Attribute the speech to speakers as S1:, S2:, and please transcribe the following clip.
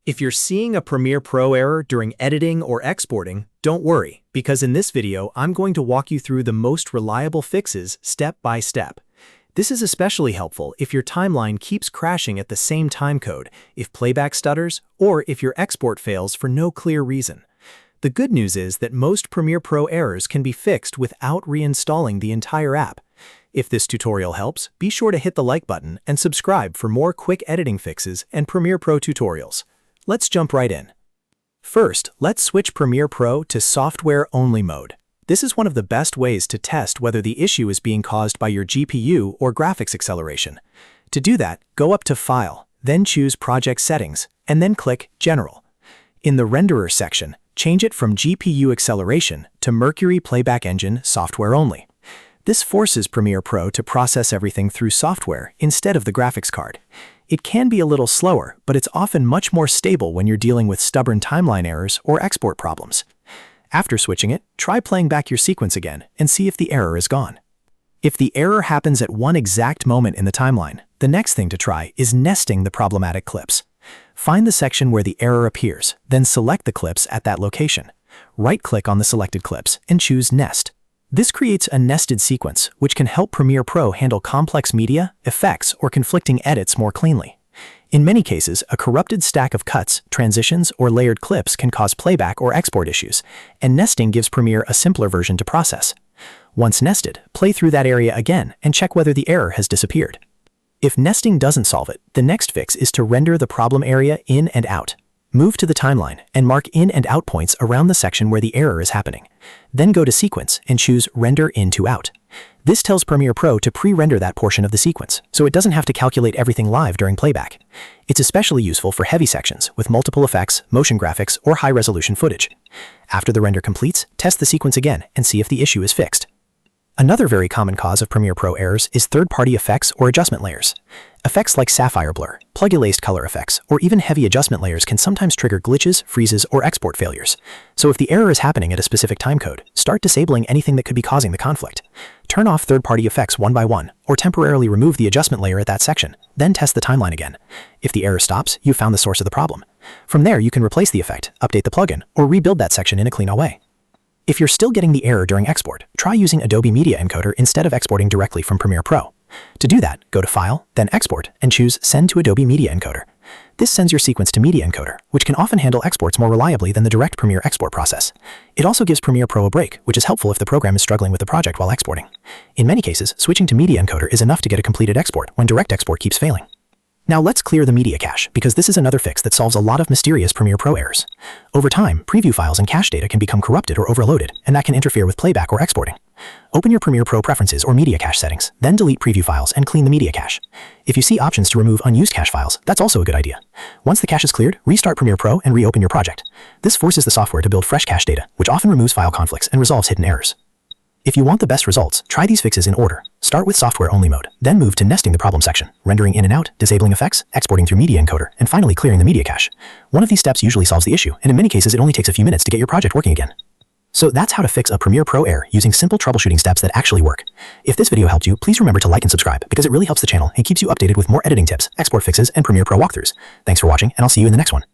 S1: If you're seeing a Premiere Pro error during editing or exporting, don't worry, because in this video, I'm going to walk you through the most reliable fixes step by step. This is especially helpful if your timeline keeps crashing at the same timecode, if playback stutters, or if your export fails for no clear reason. The good news is that most Premiere Pro errors can be fixed without reinstalling the entire app. If this tutorial helps, be sure to hit the like button and subscribe for more quick editing fixes and Premiere Pro tutorials. Let's jump right in. First, let's switch Premiere Pro to software-only mode. This is one of the best ways to test whether the issue is being caused by your GPU or graphics acceleration. To do that, go up to File, then choose Project Settings, and then click General. In the Renderer section, change it from GPU acceleration to Mercury Playback Engine software only. This forces Premiere Pro to process everything through software instead of the graphics card. It can be a little slower, but it's often much more stable when you're dealing with stubborn timeline errors or export problems. After switching it, try playing back your sequence again and see if the error is gone. If the error happens at one exact moment in the timeline, the next thing to try is nesting the problematic clips. Find the section where the error appears, then select the clips at that location. Right-click on the selected clips and choose Nest. This creates a nested sequence, which can help Premiere Pro handle complex media, effects, or conflicting edits more cleanly. In many cases, a corrupted stack of cuts, transitions, or layered clips can cause playback or export issues, and nesting gives Premiere a simpler version to process. Once nested, play through that area again and check whether the error has disappeared. If nesting doesn't solve it, the next fix is to render the problem area in and out. Move to the timeline and mark in and out points around the section where the error is happening. Then go to Sequence and choose Render In to Out. This tells Premiere Pro to pre-render that portion of the sequence, so it doesn't have to calculate everything live during playback. It's especially useful for heavy sections with multiple effects, motion graphics, or high-resolution footage. After the render completes, test the sequence again and see if the issue is fixed. Another very common cause of Premiere Pro errors is third-party effects or adjustment layers. Effects like sapphire blur, plug-and-laced color effects, or even heavy adjustment layers can sometimes trigger glitches, freezes, or export failures. So if the error is happening at a specific timecode, start disabling anything that could be causing the conflict. Turn off third-party effects one by one, or temporarily remove the adjustment layer at that section, then test the timeline again. If the error stops, you've found the source of the problem. From there, you can replace the effect, update the plugin, or rebuild that section in a clean way. If you're still getting the error during export, try using Adobe Media Encoder instead of exporting directly from Premiere Pro. To do that, go to File, then Export, and choose Send to Adobe Media Encoder. This sends your sequence to Media Encoder, which can often handle exports more reliably than the direct Premiere export process. It also gives Premiere Pro a break, which is helpful if the program is struggling with the project while exporting. In many cases, switching to Media Encoder is enough to get a completed export when direct export keeps failing. Now let's clear the media cache, because this is another fix that solves a lot of mysterious Premiere Pro errors. Over time, preview files and cache data can become corrupted or overloaded, and that can interfere with playback or exporting. Open your Premiere Pro preferences or media cache settings, then delete preview files and clean the media cache. If you see options to remove unused cache files, that's also a good idea. Once the cache is cleared, restart Premiere Pro and reopen your project. This forces the software to build fresh cache data, which often removes file conflicts and resolves hidden errors. If you want the best results, try these fixes in order. Start with software-only mode, then move to nesting the problem section, rendering in and out, disabling effects, exporting through Media Encoder, and finally clearing the media cache. One of these steps usually solves the issue, and in many cases it only takes a few minutes to get your project working again. So that's how to fix a Premiere Pro error using simple troubleshooting steps that actually work. If this video helped you, please remember to like and subscribe, because it really helps the channel and keeps you updated with more editing tips, export fixes, and Premiere Pro walkthroughs. Thanks for watching, and I'll see you in the next one.